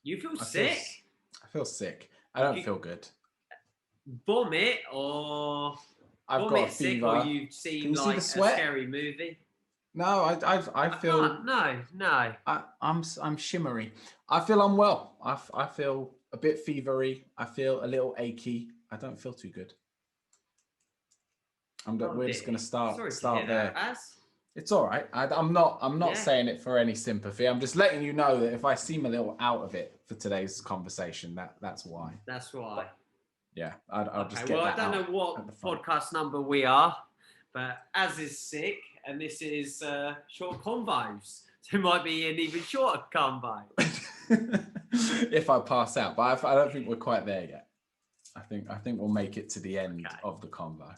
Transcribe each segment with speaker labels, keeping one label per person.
Speaker 1: You feel
Speaker 2: I feel,
Speaker 1: sick?
Speaker 2: I feel sick. I
Speaker 1: You
Speaker 2: don't
Speaker 1: could
Speaker 2: feel good.
Speaker 1: vomit or
Speaker 2: I've got a
Speaker 1: vomit sick, or
Speaker 2: fever.
Speaker 1: you've
Speaker 2: Can
Speaker 1: seen
Speaker 2: you see the
Speaker 1: like a
Speaker 2: sweat?
Speaker 1: scary movie.
Speaker 2: No, I
Speaker 1: I
Speaker 2: feel
Speaker 1: can't. No, no.
Speaker 2: I'm shimmery. I feel unwell. I feel a bit fevery. I feel a little achy. I don't feel too good.
Speaker 1: Oh
Speaker 2: We're just
Speaker 1: dear.
Speaker 2: gonna
Speaker 1: Sorry to hear
Speaker 2: start
Speaker 1: that,
Speaker 2: there.
Speaker 1: Az.
Speaker 2: It's all right. I'm not
Speaker 1: Yeah,
Speaker 2: saying it for any sympathy. I'm just letting you know that if I seem a little out of it for today's conversation, that's why.
Speaker 1: that's why.
Speaker 2: But yeah, I'll just
Speaker 1: Okay,
Speaker 2: get
Speaker 1: well, I
Speaker 2: that
Speaker 1: don't know
Speaker 2: out
Speaker 1: what
Speaker 2: at the front.
Speaker 1: podcast number we are, but Az is sick, and this is short convos. So it might be an even shorter convo.
Speaker 2: If I pass out, but I don't think we're quite there yet. I think we'll make it to the end
Speaker 1: Okay.
Speaker 2: of the convo.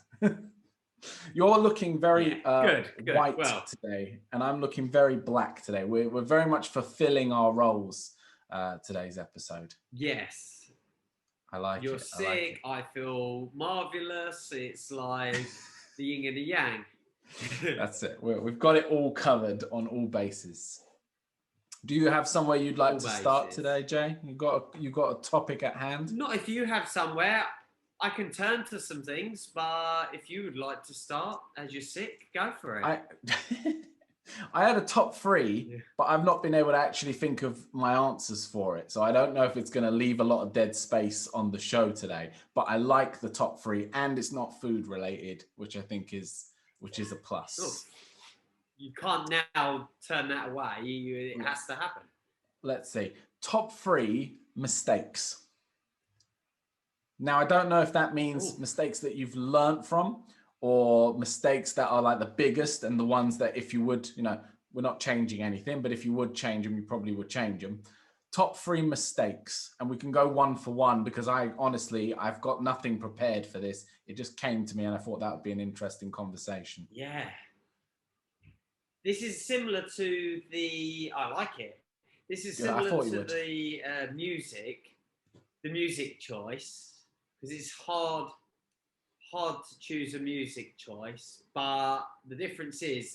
Speaker 2: You're looking
Speaker 1: Yeah,
Speaker 2: very
Speaker 1: good, good.
Speaker 2: white
Speaker 1: Well,
Speaker 2: today, and I'm looking very black today. We're very much fulfilling our roles today's episode.
Speaker 1: yes.
Speaker 2: I like
Speaker 1: You're
Speaker 2: it. I like
Speaker 1: sick. I feel marvelous. It's like the yin and the yang.
Speaker 2: it. That's it. We've got it all covered on all bases. Do you have somewhere you'd like
Speaker 1: All
Speaker 2: to start
Speaker 1: bases.
Speaker 2: today, Jay? You got a topic at hand?
Speaker 1: Not if you have somewhere. I can turn to some things, but if you would like to start as you're sick, go for it.
Speaker 2: I I had a top three,
Speaker 1: Yeah.
Speaker 2: but I've not been able to actually think of my answers for it. So I don't know if it's going to leave a lot of dead space on the show today. But I like the top three, and it's not food related, which I think which is a
Speaker 1: Look,
Speaker 2: plus.
Speaker 1: you can't now turn that away. It has to happen.
Speaker 2: Let's see. Top three mistakes. Now, I don't know if that means
Speaker 1: Oh,
Speaker 2: mistakes that you've learned from or mistakes that are like the biggest and the ones that if you would, we're not changing anything, but if you would change them, you probably would change them. Top three mistakes. And we can go one for one because I've got nothing prepared for this. It just came to me and I thought that would be an interesting conversation.
Speaker 1: yeah. This is similar to the. I like it. This is
Speaker 2: Good. I
Speaker 1: similar
Speaker 2: thought you
Speaker 1: to
Speaker 2: would.
Speaker 1: the music choice, because it's hard to choose a music choice. But the difference is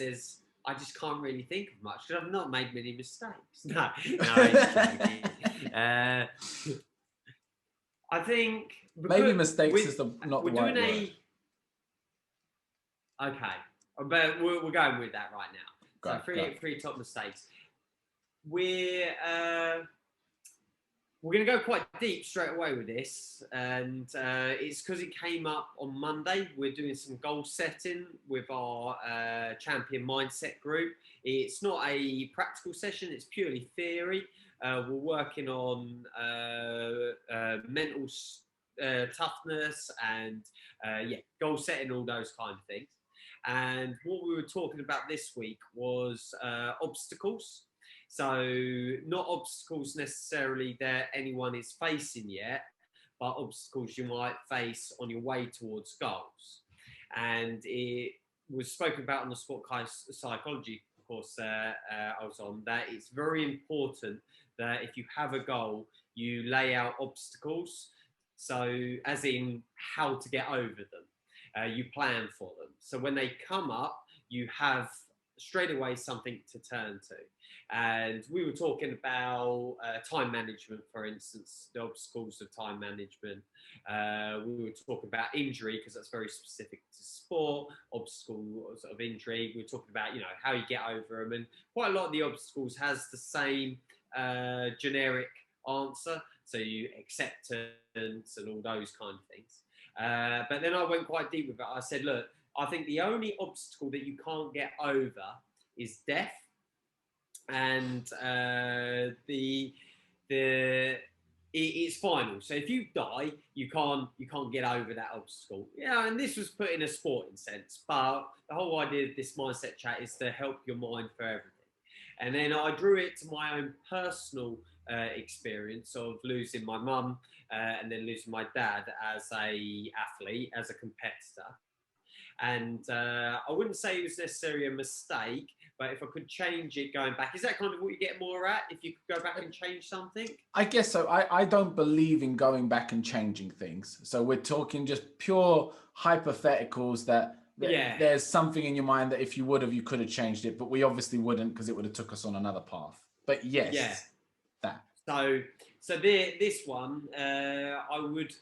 Speaker 1: I just can't really think of much because I've not made many mistakes. No, it's joking. I think
Speaker 2: Maybe
Speaker 1: because
Speaker 2: mistakes is not the
Speaker 1: we're
Speaker 2: right
Speaker 1: doing
Speaker 2: word.
Speaker 1: okay, but we're going with that right now. So
Speaker 2: Go.
Speaker 1: three top mistakes. We're uh, we're going to go quite deep straight away with this, and it's because it came up on Monday. We're doing some goal setting with our champion mindset group. It's not a practical session; it's purely theory. We're working on mental toughness and goal setting, all those kind of things. And what we were talking about this week was obstacles. So, not obstacles necessarily that anyone is facing yet, but obstacles you might face on your way towards goals. And it was spoken about on the sport psychology course I was on, that it's very important that if you have a goal, you lay out obstacles. So, as in how to get over them, you plan for them. So, when they come up, you have straight away something to turn to. And we were talking about time management, for instance, the obstacles of time management. We were talking about injury because that's very specific to sport, obstacles of injury. We were talking about, how you get over them. And quite a lot of the obstacles has the same generic answer. So you acceptance and all those kind of things. But then I went quite deep with it. I said, look, I think the only obstacle that you can't get over is death, and it's final. So if you die, you can't get over that obstacle. Yeah, and this was put in a sporting sense, but the whole idea of this mindset chat is to help your mind for everything. And then I drew it to my own personal experience of losing my mum and then losing my dad as a athlete, as a competitor. And I wouldn't say it was necessarily a mistake, but if I could change it going back, is that kind of what you get more at? If you could go back and change something?
Speaker 2: I guess so. I don't believe in going back and changing things. So we're talking just pure hypotheticals that
Speaker 1: Yeah.
Speaker 2: there's something in your mind that if you would have, you could have changed it, but we obviously wouldn't because it would have took us on another path. But yes,
Speaker 1: Yeah.
Speaker 2: that.
Speaker 1: So So this one, I would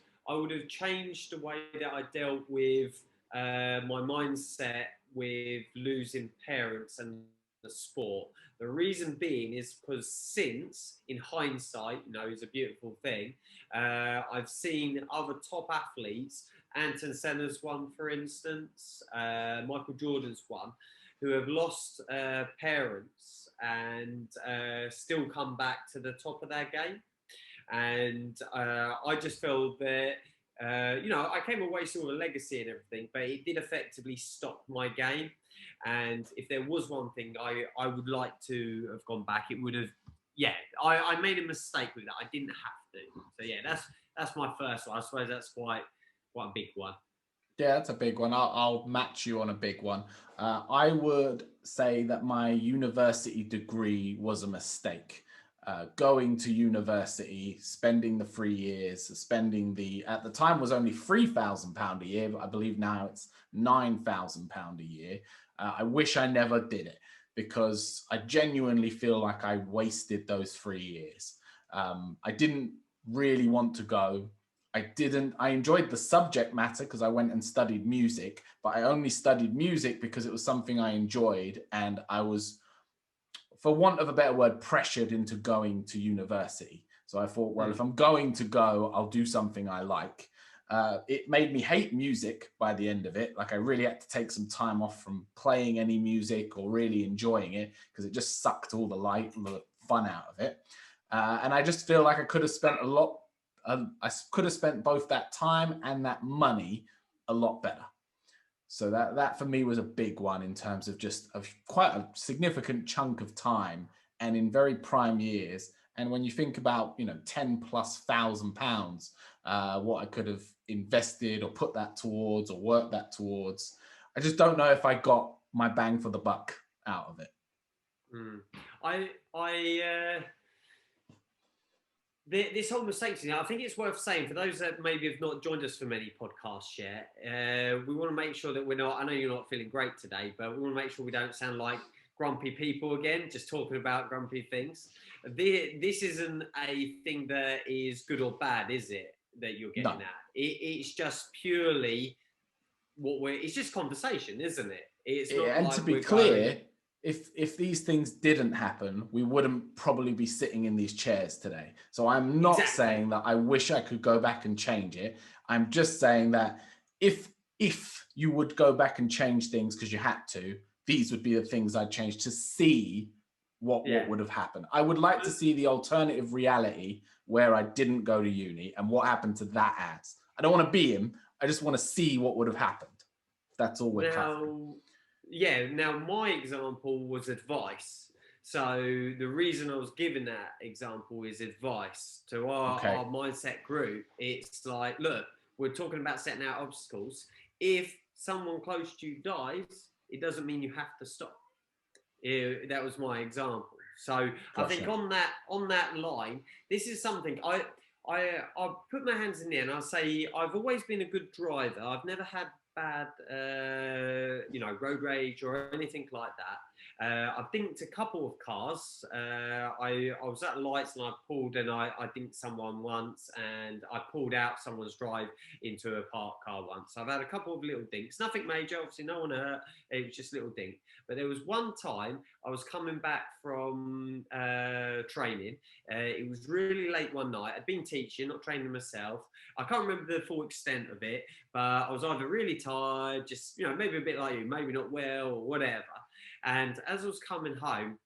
Speaker 1: have changed the way that I dealt with my mindset with losing parents and the sport. The reason being is because since, in hindsight, is a beautiful thing. I've seen other top athletes, Anton Senna's one, for instance, Michael Jordan's one, who have lost parents and still come back to the top of their game. And I just feel that, I came away still with a legacy and everything, but it did effectively stop my game. And if there was one thing I would like to have gone back, it would have, I made a mistake with that. I didn't have to. So yeah, that's my first one. I suppose that's quite a big one.
Speaker 2: Yeah, that's a big one. I'll match you on a big one. I would say that my university degree was a mistake. Going to university, spending the 3 years, at the time was only £3,000 a year, but I believe now it's £9,000 a year. I wish I never did it because I genuinely feel like I wasted those 3 years. I didn't really want to go. I enjoyed the subject matter because I went and studied music, but I only studied music because it was something I enjoyed. And I was, for want of a better word, pressured into going to university. So I thought, well, if I'm going to go, I'll do something I like. It made me hate music by the end of it. Like I really had to take some time off from playing any music or really enjoying it because it just sucked all the fun out of it. And I just feel like I could have spent I could have spent both that time and that money a lot better. So that for me was a big one in terms of just quite a significant chunk of time and in very prime years. And when you think about, £10,000+, what I could have invested or put that towards or worked that towards, I just don't know if I got my bang for the buck out of it.
Speaker 1: This whole mistake thing, I think it's worth saying for those that maybe have not joined us for many podcasts yet, we want to make sure that we're not, I know you're not feeling great today, but we want to make sure we don't sound like grumpy people again, just talking about grumpy things. This isn't a thing that is good or bad, is it, that you're getting at? It's just purely it's just conversation, isn't it? It's not
Speaker 2: and
Speaker 1: like
Speaker 2: to be clear, if these things didn't happen, we wouldn't probably be sitting in these chairs today. So I'm not saying that I wish I could go back and change it. I'm just saying that if you would go back and change things because you had to, these would be the things I'd change to see what would have happened. I would like to see the alternative reality where I didn't go to uni and what happened to that ass. I don't want to be him. I just want to see what would have happened. That's all we're covering.
Speaker 1: Yeah, now my example was advice. So the reason I was giving that example is advice to our mindset group. It's like, look, we're talking about setting out obstacles. If someone close to you dies, it doesn't mean you have to stop. That was my example. So I think on that line, this is something I'll put my hands in the air and I'll say I've always been a good driver. I've never had bad, road rage or anything like that. I've dinked a couple of cars. I was at lights and I pulled and I dinked someone once and I pulled out someone's drive into a parked car once. So I've had a couple of little dinks, nothing major, obviously no one hurt. It was just little dink. But there was one time I was coming back from training. It was really late one night. I'd been teaching, not training myself. I can't remember the full extent of it, but I was either really tired, just, maybe a bit like you, maybe not well or whatever. And as I was coming home,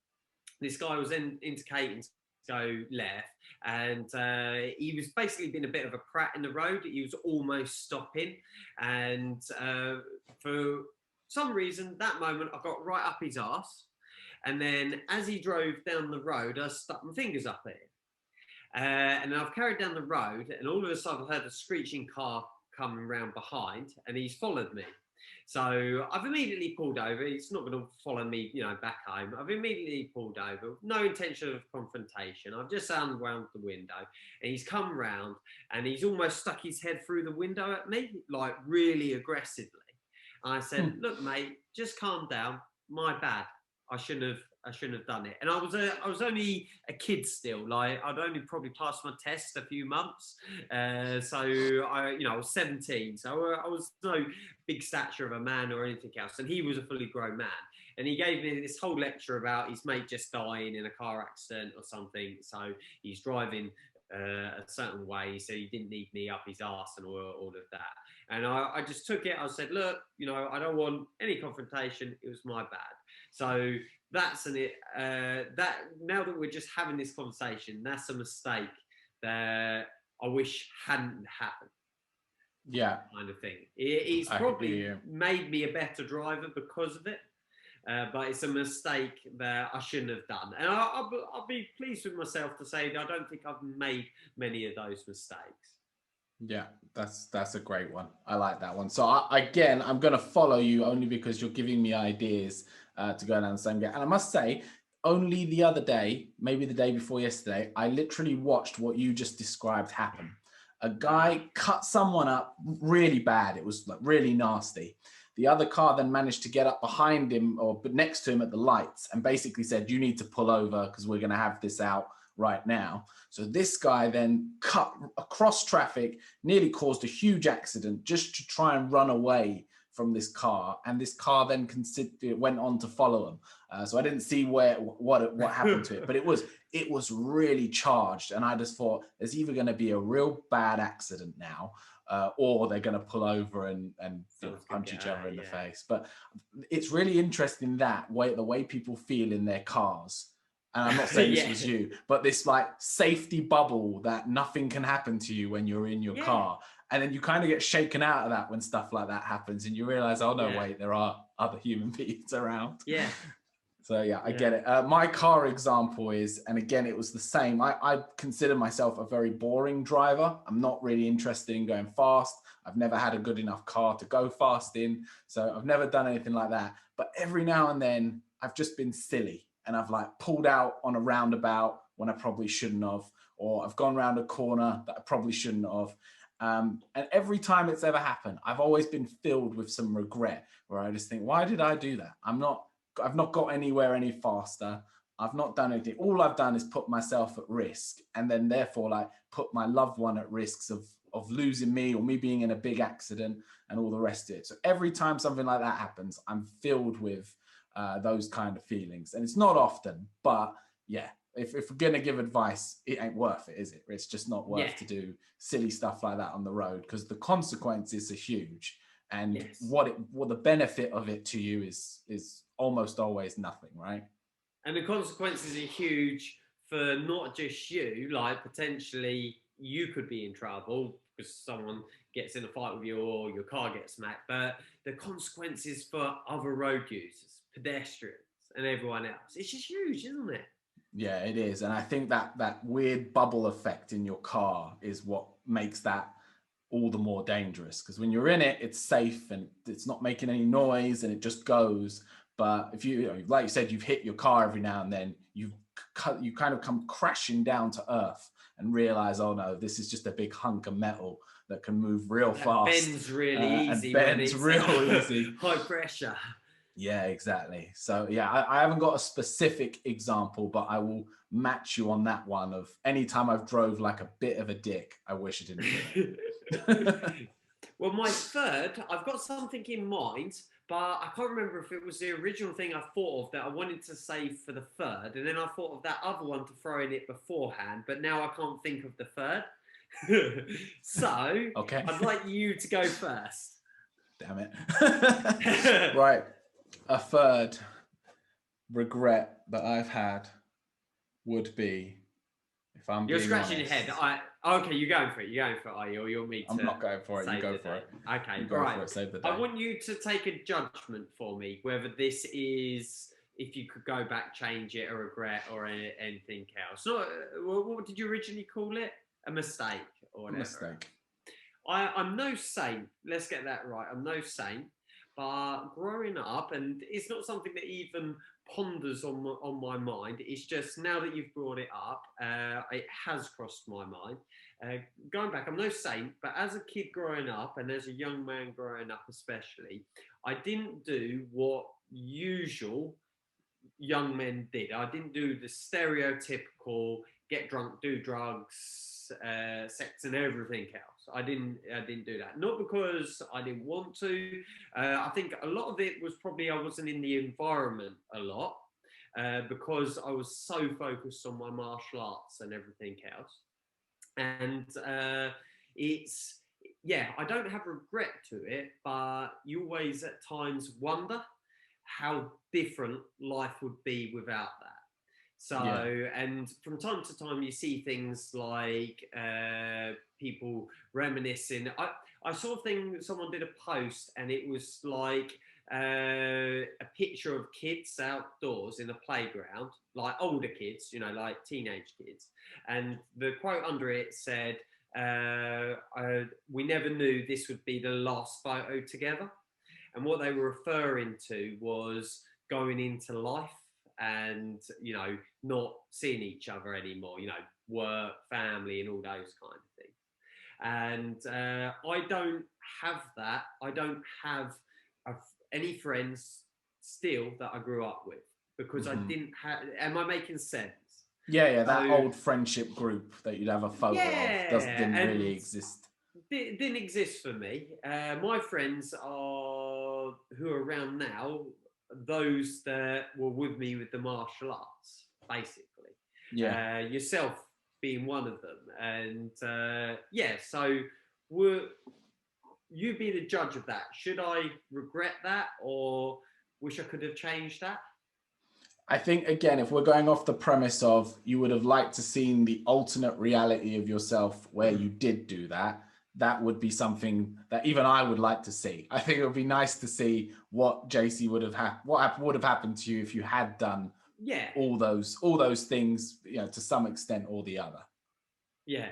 Speaker 1: this guy was indicating to go left, and he was basically being a bit of a prat in the road. He was almost stopping, and for some reason, that moment, I got right up his arse. And then as he drove down the road, I stuck my fingers up at him. And then I've carried down the road, and all of a sudden, I heard a screeching car coming round behind, and he's followed me. So I've immediately pulled over. He's not going to follow me, back home. I've immediately pulled over, no intention of confrontation. I've just unwound the window, and he's come round, and he's almost stuck his head through the window at me, like really aggressively. And I said, look, mate, just calm down. My bad. I shouldn't have shouldn't have done it. And I was only a kid still. Like I'd only probably passed my test a few months. So I was 17. So I was no big stature of a man or anything else. And he was a fully grown man. And he gave me this whole lecture about his mate just dying in a car accident or something. So he's driving a certain way, so he didn't need me up his arse and all of that. And I just took it. I said, look, I don't want any confrontation. It was my bad. So that's that. Now that we're just having this conversation, that's a mistake that I wish hadn't happened.
Speaker 2: Yeah,
Speaker 1: kind of thing. It's probably made me a better driver because of it. But it's a mistake that I shouldn't have done. And I'll be pleased with myself to say that I don't think I've made many of those mistakes.
Speaker 2: Yeah, that's a great one. I like that one. So I'm going to follow you only because you're giving me ideas to go down the same gate. And I must say, only the other day, maybe the day before yesterday, I literally watched what you just described happen. A guy cut someone up really bad. It was like really nasty. The other car then managed to get up behind him or next to him at the lights and basically said, you need to pull over because we're going to have this out right now. So this guy then cut across traffic, nearly caused a huge accident just to try and run away from this car. And this car then went on to follow him. So I didn't see what happened to it, but it was really charged. And I just thought there's either going to be a real bad accident now, or they're going to pull over and punch each other in the face. But it's really interesting the way people feel in their cars. And I'm not saying this was you, but this like safety bubble that nothing can happen to you when you're in your car. And then you kind of get shaken out of that when stuff like that happens and you realize, oh no, wait, there are other human beings around.
Speaker 1: Yeah.
Speaker 2: So I get it. My car example is, and again, it was the same. I consider myself a very boring driver. I'm not really interested in going fast. I've never had a good enough car to go fast in. So I've never done anything like that. But every now and then I've just been silly and I've like pulled out on a roundabout when I probably shouldn't have, or I've gone around a corner that I probably shouldn't have. And every time it's ever happened, I've always been filled with some regret where I just think, why did I do that? I've not got anywhere any faster. I've not done anything. All I've done is put myself at risk and then therefore like put my loved one at risks of losing me or me being in a big accident and all the rest of it. So every time something like that happens, I'm filled with those kind of feelings. And it's not often, but yeah, if we're going to give advice, it ain't worth it, is it? It's just not worth to do silly stuff like that on the road because the consequences are huge. And what the benefit of it to you is almost always nothing, right?
Speaker 1: And the consequences are huge for not just you, like potentially you could be in trouble because someone gets in a fight with you or your car gets smacked, but the consequences for other road users, pedestrians and everyone else, it's just huge, isn't it?
Speaker 2: Yeah, it is. And I think that weird bubble effect in your car is what makes that all the more dangerous because when you're in it, it's safe and it's not making any noise and it just goes. But if like you said, you've hit your car every now and then, you kind of come crashing down to earth and realize, oh no, this is just a big hunk of metal that can move real fast.
Speaker 1: Bends really easy.
Speaker 2: Bends real easy.
Speaker 1: High pressure.
Speaker 2: Yeah, exactly. So yeah, I haven't got a specific example, but I will match you on that one of anytime I've drove like a bit of a dick, I wish I didn't do it.
Speaker 1: Well, my third, I've got something in mind, but I can't remember if it was the original thing I thought of that I wanted to save for the third, and then I thought of that other one to throw in it beforehand, but now I can't think of the third. So,
Speaker 2: okay.
Speaker 1: I'd like you to go first.
Speaker 2: Damn it. Right. A third regret that I've had would be, if I'm
Speaker 1: You're
Speaker 2: being
Speaker 1: scratching
Speaker 2: honest,
Speaker 1: your head. Okay, you're going for it. You're going for it, are you? Or you're me to
Speaker 2: I'm not going for it. You go for it.
Speaker 1: Okay,
Speaker 2: you go for it. Save the day.
Speaker 1: I want you to take a judgment for me, whether this is, if you could go back, change it, a regret, or anything else. So, what did you originally call it? A mistake or whatever.
Speaker 2: A mistake.
Speaker 1: I'm no saint. Let's get that right. I'm no saint. But growing up, and it's not something that even ponders on my mind. It's just now that you've brought it up, it has crossed my mind. Going back, I'm no saint, but as a kid growing up, and as a young man growing up especially, I didn't do what usual young men did. I didn't do the stereotypical get drunk, do drugs, sex, and everything else. I didn't do that. Not because I didn't want to. I think a lot of it was probably I wasn't in the environment a lot because I was so focused on my martial arts and everything else. And it's yeah, I don't have regret to it, but you always at times wonder how different life would be without that. So, and from time to time, you see things like people reminiscing. I saw a thing, someone did a post, and it was like a picture of kids outdoors in a playground, like older kids, like teenage kids. And the quote under it said, we never knew this would be the last photo together. And what they were referring to was going into life and, not seeing each other anymore, work, family, and all those kind of things. And I don't have that. I don't have any friends still that I grew up with because I didn't have. Am I making sense?
Speaker 2: Yeah, that old friendship group that you'd have a photo of didn't really exist.
Speaker 1: Didn't exist for me. My friends are who are around now, those that were with me with the martial arts, basically.
Speaker 2: Yeah.
Speaker 1: Yourself being one of them, and so you be the judge of that. Should I regret that, or wish I could have changed that?
Speaker 2: I think, again, if we're going off the premise of you would have liked to seen the alternate reality of yourself where you did do that, that would be something that even I would like to see. I think it would be nice to see what JC would have what would have happened to you if you had done all those things, to some extent or the other.
Speaker 1: Yeah,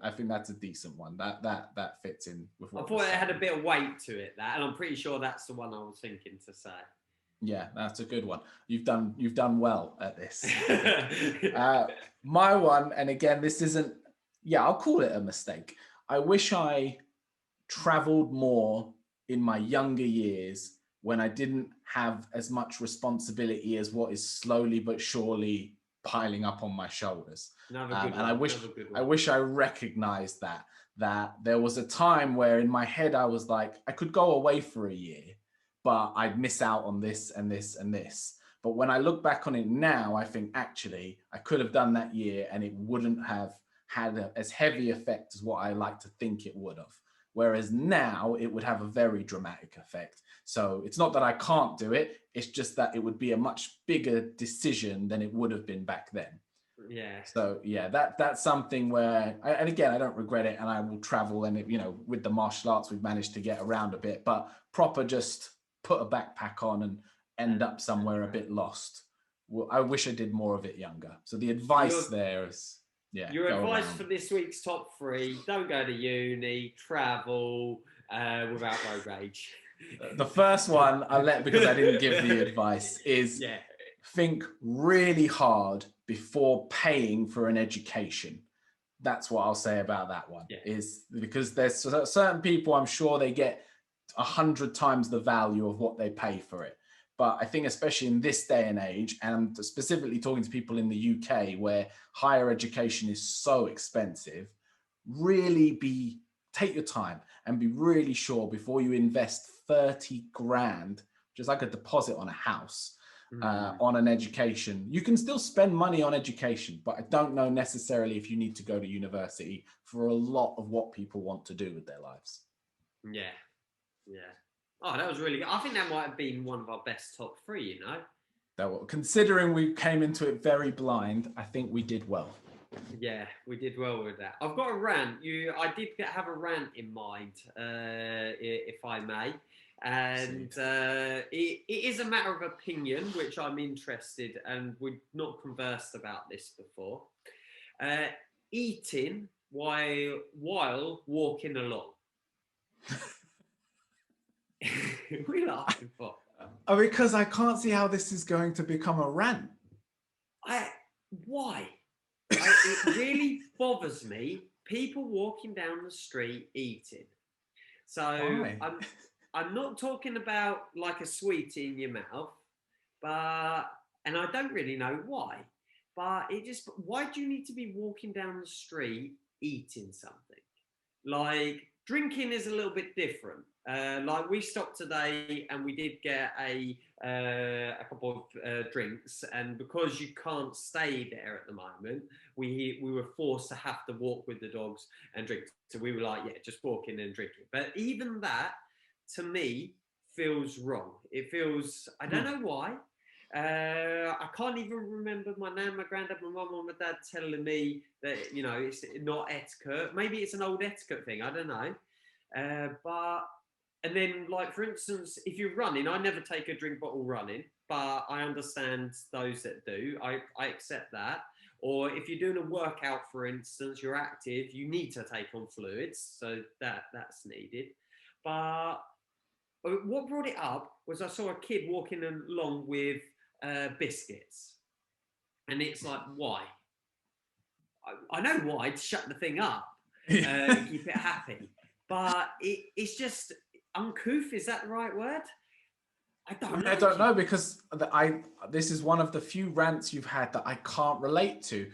Speaker 2: I think that's a decent one. That fits in with what
Speaker 1: I thought it had a bit of weight to it, and I'm pretty sure that's the one I was thinking to say.
Speaker 2: Yeah, that's a good one. You've done well at this. My one, and again, this isn't. Yeah, I'll call it a mistake. I wish I traveled more in my younger years when I didn't have as much responsibility as what is slowly but surely piling up on my shoulders. I wish I recognized that there was a time where in my head I was like, I could go away for a year, but I'd miss out on this and this and this. But when I look back on it now, I think actually I could have done that year and it wouldn't have had as heavy effect as what I like to think it would have. Whereas now it would have a very dramatic effect. So it's not that I can't do it. It's just that it would be a much bigger decision than it would have been back then.
Speaker 1: Yeah.
Speaker 2: So yeah, that's something where, and again, I don't regret it, and I will travel. And with the martial arts, we've managed to get around a bit, but proper just put a backpack on and end up somewhere a bit lost. Well, I wish I did more of it younger. So the advice there is,
Speaker 1: your advice for this week's top 3: don't go to uni, travel without road rage.
Speaker 2: The first one I let because I didn't give the advice is think really hard before paying for an education. That's what I'll say about that one. Is because there's certain people, I'm sure they get 100 times the value of what they pay for it. But I think especially in this day and age, and specifically talking to people in the UK where higher education is so expensive, really take your time and be really sure before you invest 30 grand, just like a deposit on a house, on an education. You can still spend money on education, but I don't know necessarily if you need to go to university for a lot of what people want to do with their lives.
Speaker 1: Yeah. Oh, that was really good. I think that might have been one of our best top 3,
Speaker 2: Considering we came into it very blind, I think we did well.
Speaker 1: Yeah, we did well with that. I've got a rant. I did have a rant in mind, if I may. And it is a matter of opinion, which I'm interested, and we've not conversed about this before. Eating while walking along. We laughing for?
Speaker 2: Because I can't see how this is going to become a rant.
Speaker 1: Why? It really bothers me. People walking down the street eating. So I'm not talking about like a sweetie in your mouth, but and I don't really know why, but why do you need to be walking down the street eating something? Like, drinking is a little bit different. Like, we stopped today and we did get a couple of drinks, and because you can't stay there at the moment, we were forced to have to walk with the dogs and drink. So we were like, yeah, just walking and drinking. But even that, to me, feels wrong. It feels, I don't know why. I can't even remember my nan, my granddad, my mum, or my dad telling me that, you know, it's not etiquette. Maybe it's an old etiquette thing. I don't know. And then, like, for instance, if you're running, I never take a drink bottle running, but I understand those that do. I accept that. Or if you're doing a workout, for instance, you're active, you need to take on fluids. So that's needed. But what brought it up was I saw a kid walking along with biscuits. And it's like, why? I know why, to shut the thing up and keep it happy. But it's just uncouth. Is that the right word? I don't
Speaker 2: know, because this is one of the few rants you've had that I can't relate to.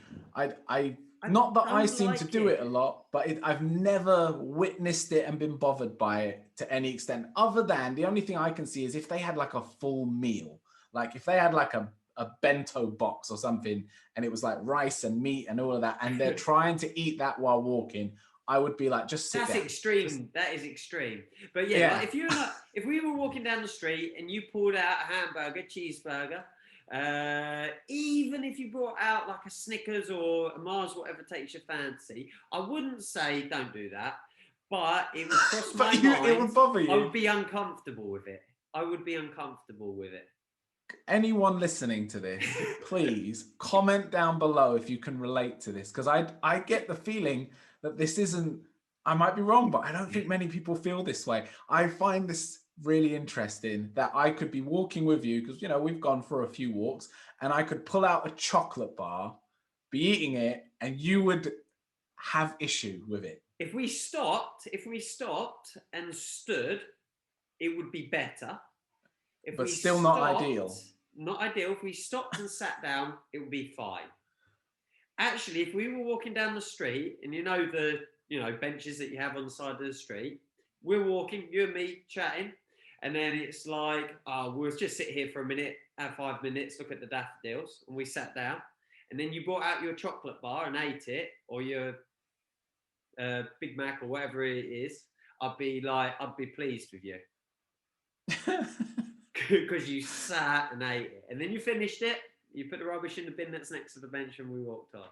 Speaker 2: Not that I seem to do it a lot, but I've never witnessed it and been bothered by it to any extent, other than the only thing I can see is if they had like a full meal, like if they had like a bento box or something and it was like rice and meat and all of that, and they're trying to eat that while walking, I would be like, just sit
Speaker 1: That's
Speaker 2: down.
Speaker 1: extreme. That is extreme. But yeah, like if we were walking down the street and you pulled out a hamburger, cheeseburger, even if you brought out like a Snickers or a Mars, whatever takes your fancy, I wouldn't say don't do that. But it would cross my mind.
Speaker 2: It would bother you.
Speaker 1: I would be uncomfortable with it.
Speaker 2: Anyone listening to this, please comment down below if you can relate to this, because I get the feeling that this isn't, I might be wrong, but I don't think many people feel this way. I find this really interesting that I could be walking with you, because, you know, we've gone for a few walks, and I could pull out a chocolate bar, be eating it, and you would have issue with it.
Speaker 1: If we stopped and stood, it would be better.
Speaker 2: But still not ideal.
Speaker 1: Not ideal. If we stopped and sat down, it would be fine. Actually, if we were walking down the street, and you know the benches that you have on the side of the street, we're walking, you and me chatting, and then it's like, oh, we'll just sit here for a minute, have 5 minutes, look at the daffodils, and we sat down, and then you brought out your chocolate bar and ate it, or your Big Mac or whatever it is, I'd be pleased with you. Because you sat and ate it, and then you finished it, you put the rubbish in the bin that's next to the bench, and we walked on.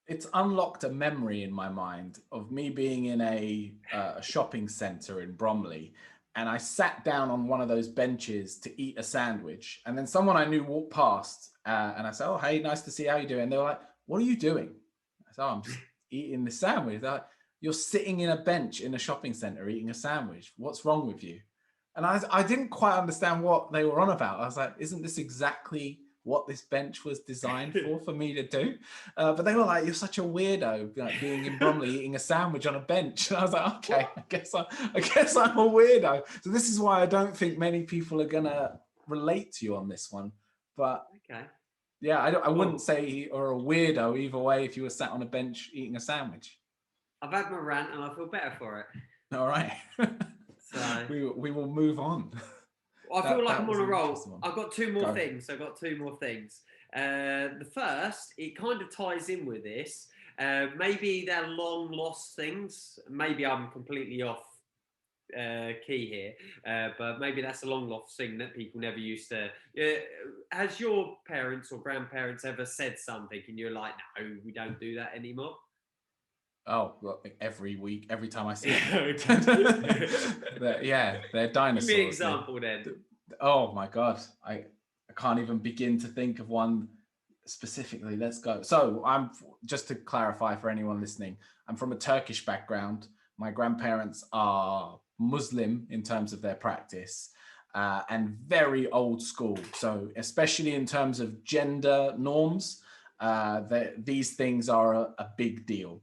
Speaker 2: It's unlocked a memory in my mind of me being in a shopping centre in Bromley, and I sat down on one of those benches to eat a sandwich, and then someone I knew walked past, and I said, "Oh, hey, nice to see you. How you doing?" They were like, "What are you doing?" I said, "Oh, I'm just eating the sandwich." They're like, "You're sitting in a bench in a shopping centre eating a sandwich. What's wrong with you?" And I didn't quite understand what they were on about. I was like, isn't this exactly what this bench was designed for me to do? But they were like, you're such a weirdo, like being in Bromley eating a sandwich on a bench. And I was like, okay, I guess I'm a weirdo. So this is why I don't think many people are going to relate to you on this one. But
Speaker 1: okay.
Speaker 2: Yeah, I wouldn't say you're a weirdo either way if you were sat on a bench eating a sandwich.
Speaker 1: I've had my rant and I feel better for it.
Speaker 2: All right.
Speaker 1: So
Speaker 2: we will move on.
Speaker 1: I feel like I'm on a roll. I've got two more things. The first, it kind of ties in with this. Maybe they're long lost things. Maybe I'm completely off key here, but maybe that's a long lost thing that people never used to. Has your parents or grandparents ever said something and you're like, no, we don't do that anymore?
Speaker 2: Oh, well, every week, every time I see it. They're dinosaurs.
Speaker 1: Give me an example then.
Speaker 2: Oh my God. I can't even begin to think of one specifically. Let's go. So I'm, just to clarify for anyone listening, I'm from a Turkish background. My grandparents are Muslim in terms of their practice, and very old school. So especially in terms of gender norms, these things are a big deal.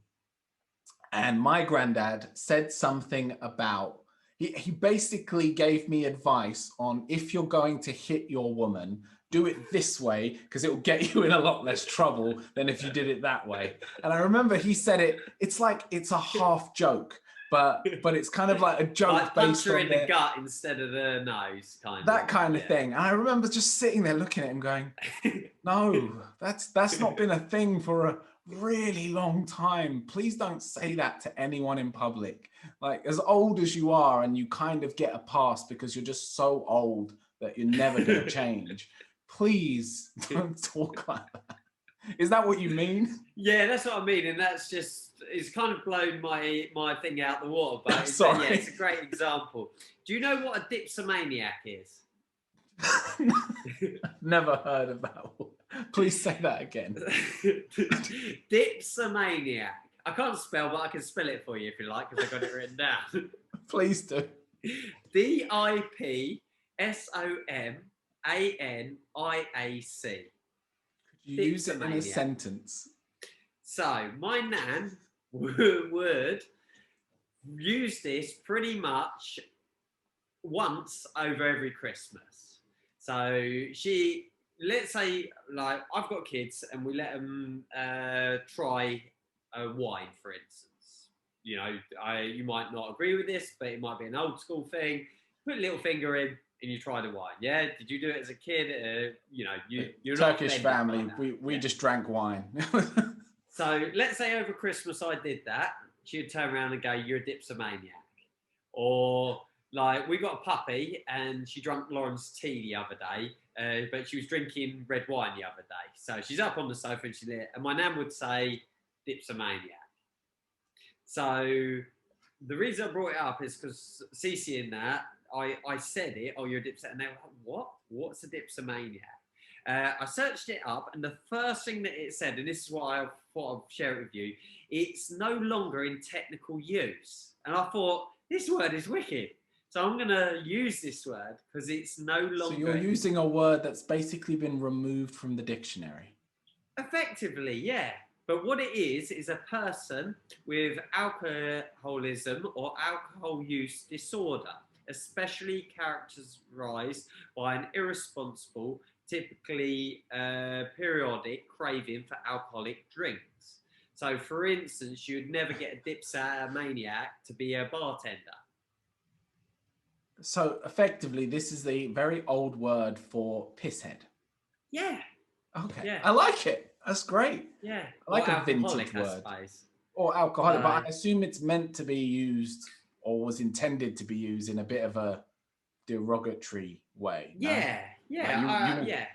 Speaker 2: And my granddad said something about, he basically gave me advice on, if you're going to hit your woman, do it this way because it will get you in a lot less trouble than if you did it that way. And I remember he said it's like it's a half joke, but it's kind of like a joke
Speaker 1: Like
Speaker 2: based
Speaker 1: punch her
Speaker 2: on
Speaker 1: in the gut instead of the nose,
Speaker 2: that kind of
Speaker 1: yeah.
Speaker 2: thing. And I remember just sitting there looking at him going, no, that's not been a thing for a really long time. Please don't say that to anyone in public. Like, as old as you are and you kind of get a pass because you're just so old that you're never going to change, please don't talk like that. Is that what you mean?
Speaker 1: Yeah, that's what I mean, and that's just it's kind of blown my thing out the water. But
Speaker 2: Sorry.
Speaker 1: yeah, it's a great example. Do you know what a dipsomaniac is?
Speaker 2: Never heard of that one. Please say that again.
Speaker 1: Dipsomaniac. I can't spell, but I can spell it for you if you like, because I got it written down.
Speaker 2: Please do.
Speaker 1: Dipsomaniac.
Speaker 2: Could you use it in a sentence?
Speaker 1: So my nan would use this pretty much once over every Christmas. So she, let's say, like I've got kids and we let them try a wine, for instance. You know, you might not agree with this, but it might be an old school thing. Put a little finger in and you try the wine. Yeah, did you do it as a kid? You know, you're
Speaker 2: Turkish
Speaker 1: not
Speaker 2: family. We just drank wine.
Speaker 1: So let's say over Christmas I did that. She'd turn around and go, "You're a dipsomaniac," or like we got a puppy and she drank Lauren's tea the other day, but she was drinking red wine the other day. So she's up on the sofa and she's there, and my nan would say, "Dipsomaniac." So the reason I brought it up is because Cece in that I said it. "Oh, you're a dipsomaniac," and they were like, "What? What's a dipsomaniac?" I searched it up, and the first thing that it said, and this is why I thought I'd share it with you, it's no longer in technical use. And I thought, this word is wicked. So I'm going to use this word because it's no longer...
Speaker 2: So you're using a word that's basically been removed from the dictionary.
Speaker 1: Effectively, yeah. But what it is a person with alcoholism or alcohol use disorder, especially characterized by an irresponsible, typically periodic craving for alcoholic drinks. So, for instance, you'd never get a dipsomaniac to be a bartender.
Speaker 2: So, effectively, this is the very old word for pisshead.
Speaker 1: Yeah.
Speaker 2: Okay.
Speaker 1: Yeah.
Speaker 2: I like it. That's great.
Speaker 1: Yeah.
Speaker 2: I like a vintage word. Or alcoholic, but I assume it's meant to be used or was intended to be used in a bit of a derogatory way. No?
Speaker 1: Yeah. Yeah.
Speaker 2: Like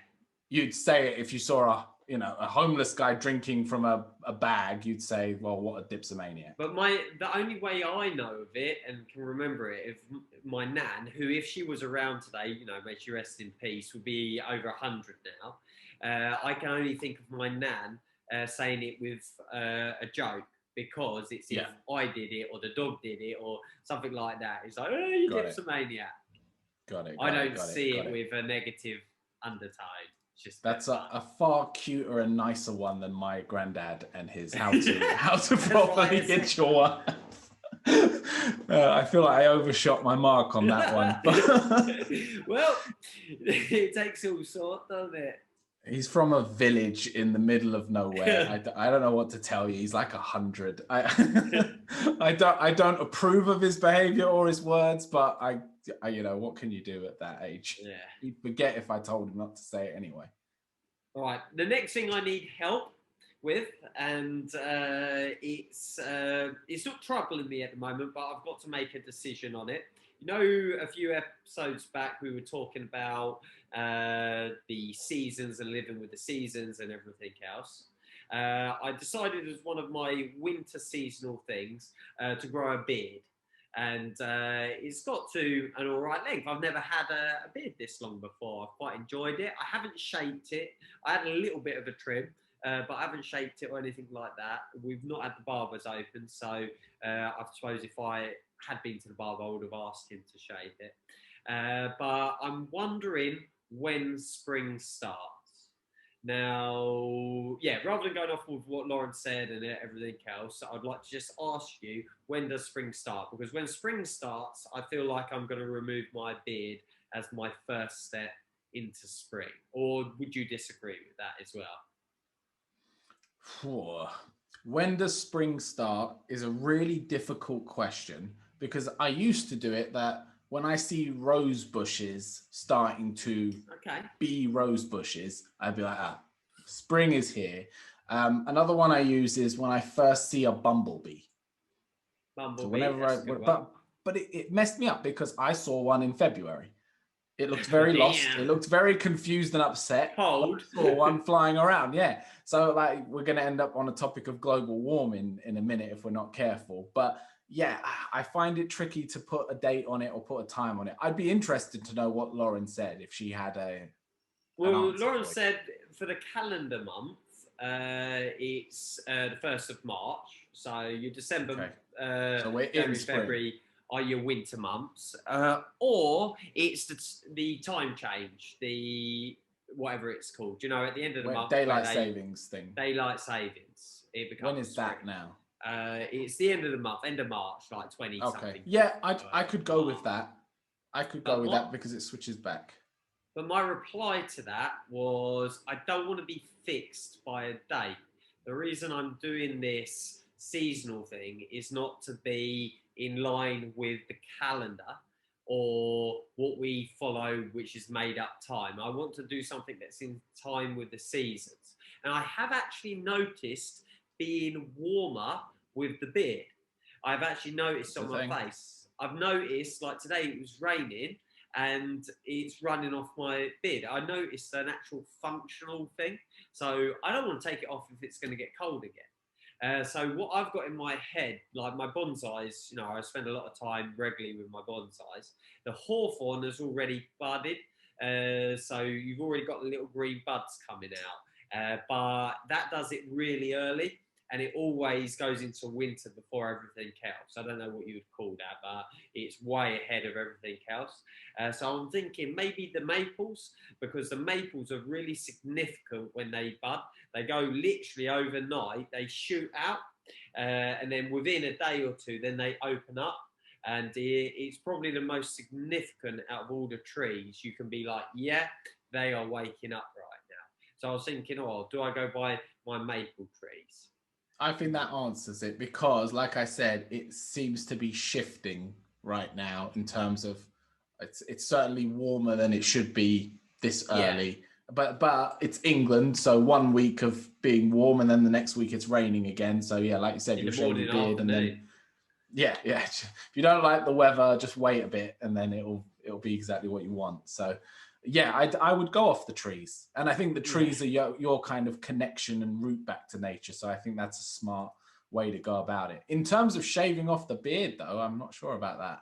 Speaker 2: you'd say it if you saw a homeless guy drinking from a bag, you'd say, well, what a dipsomaniac.
Speaker 1: But the only way I know of it and can remember it, if my nan, who if she was around today, you know, may she rest in peace, would be over 100 now. I can only think of my nan saying it with a joke because it's if I did it or the dog did it or something like that. It's like, oh, you dipsomaniac.
Speaker 2: Got it.
Speaker 1: I don't see it with a negative undertone.
Speaker 2: That's a far cuter and nicer one than my granddad and his how to properly hit your wife. I feel like I overshot my mark on that one.
Speaker 1: Well, it takes all sorts, doesn't it?
Speaker 2: He's from a village in the middle of nowhere. I don't know what to tell you. He's like 100. I don't approve of his behavior or his words, but I you know, what can you do at that age?
Speaker 1: Yeah.
Speaker 2: He'd forget if I told him not to say it anyway.
Speaker 1: All right. The next thing I need help with, and it's not troubling me at the moment, but I've got to make a decision on it. You know, a few episodes back, we were talking about the seasons and living with the seasons and everything else. I decided as one of my winter seasonal things to grow a beard. And it's got to an all right length. I've never had a beard this long before. I've quite enjoyed it. I haven't shaped it. I had a little bit of a trim, but I haven't shaped it or anything like that. We've not had the barbers open, so I suppose if I had been to the barber, I would have asked him to shape it. But I'm wondering when spring starts. Now, yeah, rather than going off with what Lauren said and everything else, I'd like to just ask you, when does spring start? Because when spring starts, I feel like I'm going to remove my beard as my first step into spring, or would you disagree with that as well?
Speaker 2: When does spring start is a really difficult question, because I used to do it that when I see rose bushes starting to
Speaker 1: Okay.
Speaker 2: be rose bushes, I'd be like, spring is here. Another one I use is when I first see a bumblebee.
Speaker 1: Bumblebee,
Speaker 2: So whenever
Speaker 1: that's a good one.
Speaker 2: but it messed me up because I saw one in February. It looked very lost.
Speaker 1: Damn.
Speaker 2: It looked very confused and upset.
Speaker 1: Cold.
Speaker 2: I saw one flying around. Yeah. So like we're going to end up on a topic of global warming in a minute if we're not careful. But yeah, I find it tricky to put a date on it or put a time on it. I'd be interested to know what Lauren said if she had an
Speaker 1: Well,
Speaker 2: answer
Speaker 1: Lauren
Speaker 2: for you.
Speaker 1: said for the calendar month, it's the 1st of March. So your December,
Speaker 2: So we're in
Speaker 1: January,
Speaker 2: spring.
Speaker 1: February are your winter months, or it's the time change, the whatever it's called. You know, at the end of the month,
Speaker 2: Daylight savings thing.
Speaker 1: Daylight savings. It becomes.
Speaker 2: When is that now?
Speaker 1: It's the end of the month, end of March, like 20 something.
Speaker 2: Yeah, I could go with that. I could go with that because it switches back.
Speaker 1: But my reply to that was, I don't want to be fixed by a date. The reason I'm doing this seasonal thing is not to be in line with the calendar or what we follow, which is made up time. I want to do something that's in time with the seasons. And I have actually noticed being warmer with the beard. I've actually noticed on my face. I've noticed, like today it was raining and it's running off my beard. I noticed an actual functional thing. So I don't want to take it off if it's going to get cold again. So what I've got in my head, like my bonsais, you know, I spend a lot of time regularly with my bonsais. The hawthorn has already budded. So you've already got the little green buds coming out. But that does it really early. And it always goes into winter before everything else. I don't know what you would call that, but it's way ahead of everything else. So I'm thinking maybe the maples, because the maples are really significant when they bud. They go literally overnight, they shoot out, and then within a day or two, then they open up. And it's probably the most significant out of all the trees. You can be like, yeah, they are waking up right now. So I was thinking, oh, do I go by my maple trees?
Speaker 2: I think that answers it because, like I said, it seems to be shifting right now in terms of it's certainly warmer than it should be this early. But it's England, so 1 week of being warm and then the next week it's raining again. So yeah, like you said, you'll show your beard and then yeah. If you don't like the weather, just wait a bit and then it'll be exactly what you want. So yeah, I would go off the trees. And I think the trees are your kind of connection and route back to nature. So I think that's a smart way to go about it. In terms of shaving off the beard, though, I'm not sure about that.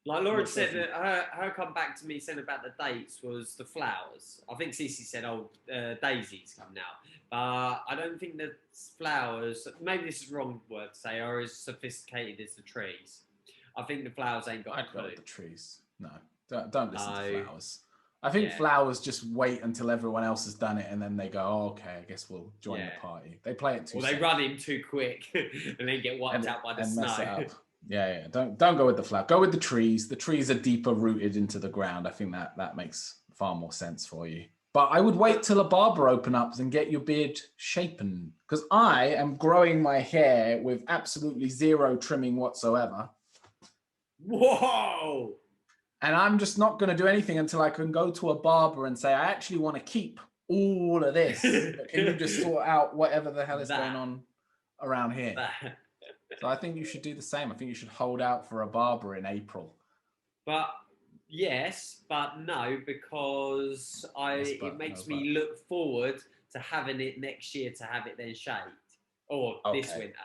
Speaker 1: Like Lauren said, her come back to me saying about the dates was the flowers. I think Cece said, daisies coming out. But I don't think the flowers, maybe this is the wrong word to say, are as sophisticated as the trees. I think the flowers ain't got
Speaker 2: I'd go with the trees. No. Don't listen to flowers. I think flowers just wait until everyone else has done it and then they go, oh, okay, I guess we'll join the party. They play it too
Speaker 1: safe. Or they run in too quick and then get wiped out by the snow. Mess it up.
Speaker 2: Yeah. Don't go with the flower. Go with the trees. The trees are deeper rooted into the ground. I think that makes far more sense for you. But I would wait till a barber open up and get your beard shapen, because I am growing my hair with absolutely zero trimming whatsoever.
Speaker 1: Whoa!
Speaker 2: And I'm just not going to do anything until I can go to a barber and say, I actually want to keep all of this. But can you just sort out whatever the hell is going on around here? So I think you should do the same. I think you should hold out for a barber in April.
Speaker 1: But yes, but no, because it makes me look forward to having it next year to have it then shaved. Or this winter.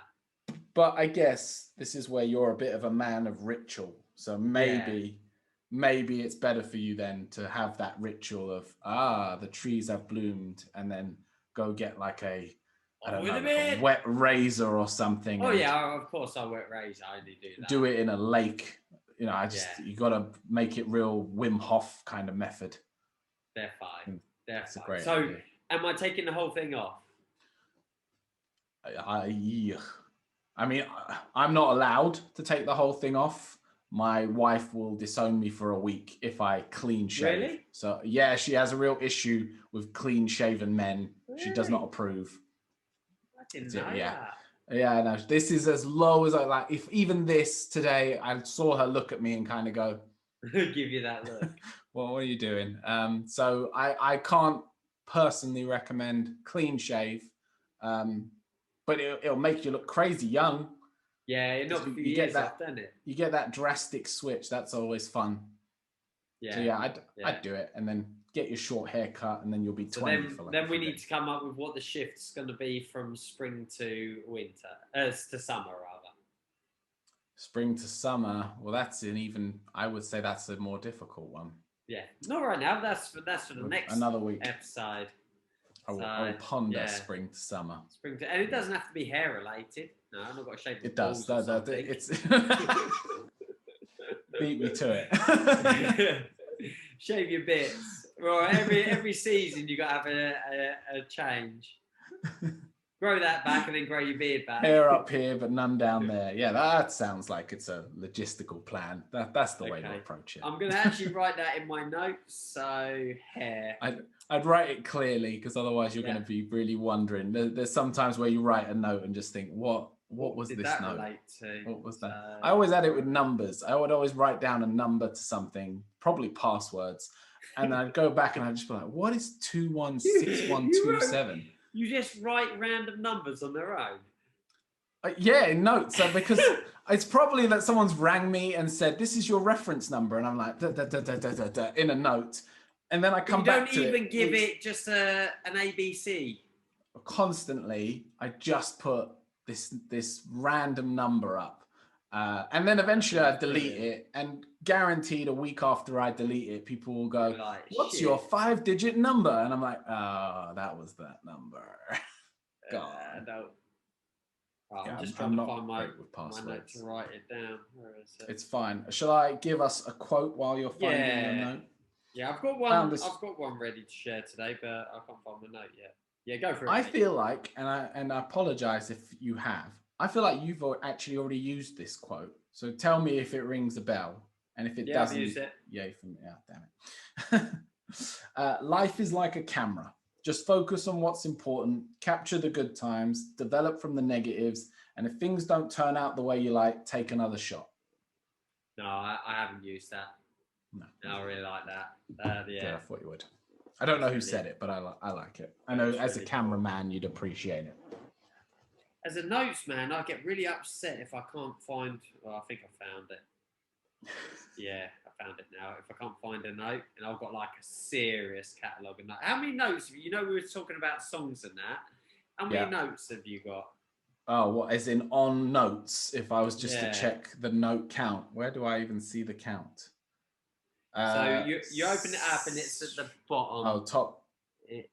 Speaker 2: But I guess this is where you're a bit of a man of ritual. So maybe it's better for you then to have that ritual of, the trees have bloomed, and then go get like a wet razor or something.
Speaker 1: Oh yeah, of course I wet razor. I only do that.
Speaker 2: Do it in a lake. You know, you got to make it real Wim Hof kind of method.
Speaker 1: They're fine.
Speaker 2: That's a great
Speaker 1: idea.
Speaker 2: idea.
Speaker 1: Am I taking the whole thing off?
Speaker 2: I mean, I'm not allowed to take the whole thing off. my wife will disown me for a week if I clean shave.
Speaker 1: Really?
Speaker 2: So yeah, she has a real issue with clean shaven men.
Speaker 1: Really?
Speaker 2: She does not approve.
Speaker 1: I didn't know that.
Speaker 2: Yeah, no, this is as low as I like. If even this today, I saw her look at me and kind of go,
Speaker 1: give you that look.
Speaker 2: well, what are you doing? So I can't personally recommend clean shave, but it'll make you look crazy young.
Speaker 1: Yeah, it knocks a few
Speaker 2: you get
Speaker 1: years
Speaker 2: that,
Speaker 1: off, doesn't it?
Speaker 2: You get that drastic switch. That's always fun.
Speaker 1: Yeah.
Speaker 2: So yeah, I'd do it, and then get your short haircut, and then you'll be 20 for like.
Speaker 1: Then we need to come up with what the shift's going to be from spring to winter, to summer rather.
Speaker 2: Spring to summer. Well, that's I would say that's a more difficult one.
Speaker 1: Yeah, not right now. That's for the next
Speaker 2: another week
Speaker 1: episode.
Speaker 2: I will ponder spring to summer.
Speaker 1: And it doesn't have to be hair related. No, I've not got to shave.
Speaker 2: It does. It's beat me to
Speaker 1: it. Shave your bits. Well, every season you got to have a change. Grow that back and then grow your beard back.
Speaker 2: Hair up here, but none down there. Yeah, that sounds like it's a logistical plan. That's the way to approach it.
Speaker 1: I'm going to actually write that in my notes. So hair.
Speaker 2: I'd write it clearly because otherwise you're going to be really wondering. There's sometimes where you write a note and just think, what was this note?
Speaker 1: Relate to?
Speaker 2: What was that? I always had it with numbers. I would always write down a number to something, probably passwords, and I'd go back and I'd just be like, what is 216127?
Speaker 1: You just write random numbers on their own.
Speaker 2: Yeah, in notes. So because it's probably that someone's rang me and said, "This is your reference number," and I'm like, da, da, da, da, da, da, da, in a note, and then I come back to it. You don't
Speaker 1: even give it just an ABC.
Speaker 2: Constantly, I just put this random number up, and then eventually I delete it, and guaranteed a week after I delete it, people will go, "What's your 5-digit number?" And I'm like, "Oh, that was that number." God.
Speaker 1: No. I'm just trying to find my note to write it down. Where is it?
Speaker 2: It's fine. Shall I give us a quote while you're finding your note?
Speaker 1: Yeah, I've got one. I've got one ready to share today, but I can't find my note yet. Yeah, go for it.
Speaker 2: I feel like, and I apologize if you have. I feel like you've actually already used this quote. So tell me if it rings a bell, and if it doesn't,
Speaker 1: I've used it.
Speaker 2: Damn it. Life is like a camera. Just focus on what's important, capture the good times, develop from the negatives, and if things don't turn out the way you like, take another shot.
Speaker 1: No, I haven't used that. No, I really like that. Yeah,
Speaker 2: I thought you would. I don't know who said it, but I like it. I know as a cameraman, you'd appreciate it.
Speaker 1: As a notes man, I get really upset if I can't find. Well, I think I found it. Yeah, I found it now. If I can't find a note, and I've got like a serious catalogue of notes. How many notes? We were talking about songs and that. How many notes have you got?
Speaker 2: Oh, what? As in on notes? If I was just to check the note count, where do I even see the count?
Speaker 1: So you open it up and it's at the bottom.
Speaker 2: Oh, top.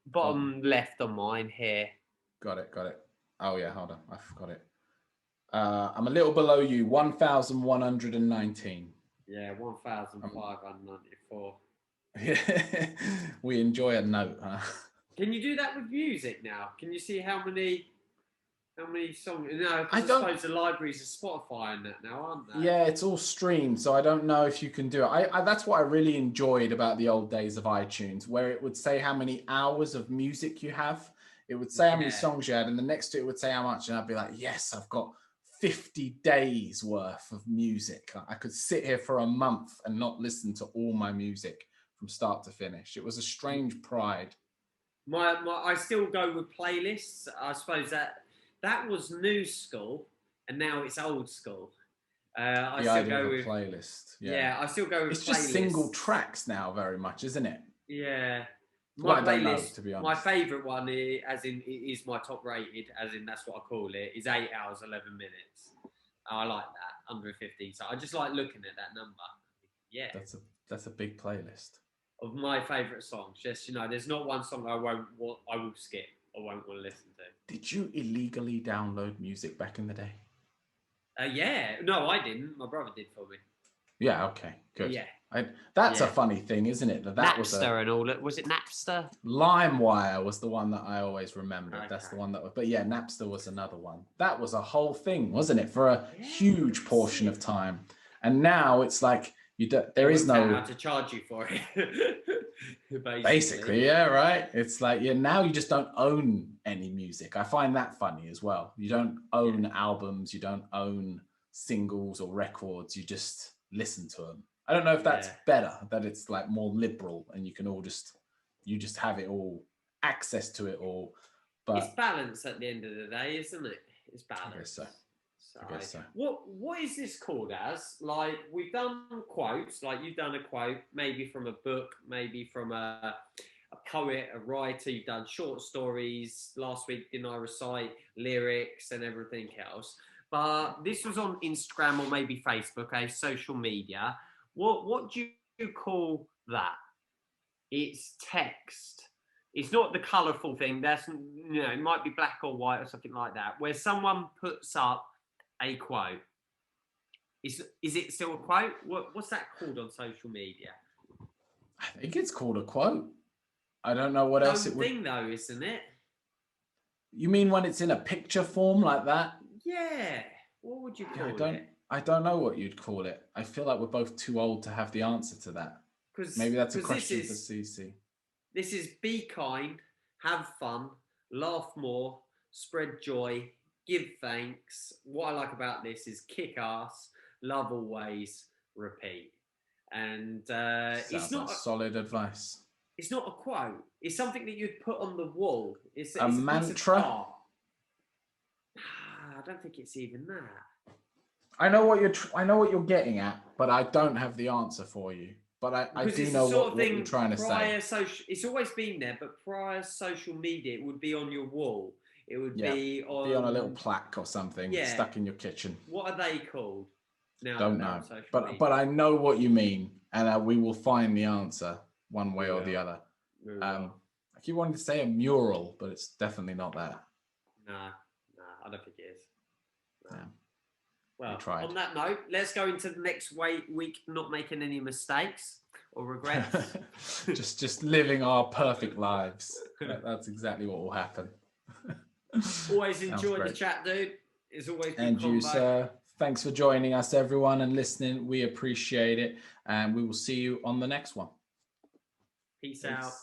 Speaker 1: Bottom left on mine here.
Speaker 2: Got it. Oh yeah, hold on, I forgot it. I'm a little below you, 1,119.
Speaker 1: Yeah, 1,594.
Speaker 2: We enjoy a note, huh?
Speaker 1: Can you do that with music now? Can you see how many songs? No, I suppose the libraries are Spotify and that now, aren't they?
Speaker 2: Yeah, it's all streamed, so I don't know if you can do it. I that's what I really enjoyed about the old days of iTunes, where it would say how many hours of music you have. It would say how many songs you had, and the next to it would say how much, and I'd be like, yes, I've got 50 days worth of music. I could sit here for a month and not listen to all my music from start to finish. It was a strange pride.
Speaker 1: I still go with playlists. I suppose that was new school, and now it's old school. I still go with
Speaker 2: playlist.
Speaker 1: Yeah, I still go with.
Speaker 2: It's just single tracks now, very much, isn't it?
Speaker 1: Yeah.
Speaker 2: My playlist, to be honest.
Speaker 1: My favourite one, is my top rated, as in that's what I call it, is 8 hours, 11 minutes. I like that, under 15. So I just like looking at that number. Yeah.
Speaker 2: That's a big playlist.
Speaker 1: Of my favourite songs. Just, there's not one song I will skip or won't want to listen to.
Speaker 2: Did you illegally download music back in the day?
Speaker 1: Yeah. No, I didn't. My brother did for me.
Speaker 2: Yeah, okay, good.
Speaker 1: Yeah.
Speaker 2: That's a funny thing, isn't it? That
Speaker 1: Napster and all that. Was it Napster?
Speaker 2: LimeWire was the one that I always remembered.
Speaker 1: Okay.
Speaker 2: That's the one but yeah, Napster was another one. That was a whole thing, wasn't it? For a huge portion of time. And now it's like there is no
Speaker 1: how to charge you for it.
Speaker 2: basically, yeah, right. It's like now you just don't own any music. I find that funny as well. You don't own albums, you don't own singles or records. You just listen to them. I don't know if that's better, that it's like more liberal and you can all just have it all, access to it all. But
Speaker 1: it's balance at the end of the day, isn't it? It's balance.
Speaker 2: I guess so. I guess so.
Speaker 1: What is this called as? Like, we've done quotes, like you've done a quote, maybe from a book, maybe from a poet, a writer. You've done short stories. Last week, didn't I recite lyrics and everything else? But this was on Instagram or maybe Facebook, social media. What do you call that? It's text. It's not the colourful thing. That's, it might be black or white or something like that, where someone puts up a quote. Is it still a quote? What's that called on social media?
Speaker 2: I think it's called a quote. I don't know what else it would.
Speaker 1: Thing though, isn't it?
Speaker 2: You mean when it's in a picture form like that?
Speaker 1: Yeah. What would you call it?
Speaker 2: I don't know what you'd call it. I feel like we're both too old to have the answer to that. Maybe that's a question for CC.
Speaker 1: This is be kind, have fun, laugh more, spread joy, give thanks. What I like about this is kick ass, love always, repeat. And it's not
Speaker 2: solid advice.
Speaker 1: It's not a quote. It's something that you'd put on the wall. It's
Speaker 2: a mantra.
Speaker 1: I don't think it's even that.
Speaker 2: I know what you're getting at, but I don't have the answer for you. But I do know what you're trying to say.
Speaker 1: It's always been there, but prior social media, it would be on your wall. It would be on
Speaker 2: a little plaque or something stuck in your kitchen.
Speaker 1: What are they called? Now,
Speaker 2: don't know. But I know what you mean, and we will find the answer one way or the other. I keep wanting to say a mural, but it's definitely not that.
Speaker 1: Nah, I don't think it is.
Speaker 2: No.
Speaker 1: Well, on that note, let's go into the next week not making any mistakes or regrets.
Speaker 2: just living our perfect lives. That's exactly what will happen.
Speaker 1: Always enjoyed the chat, dude. It's always been
Speaker 2: and you, sir. Thanks for joining us, everyone, and listening. We appreciate it. And we will see you on the next one.
Speaker 1: Peace out.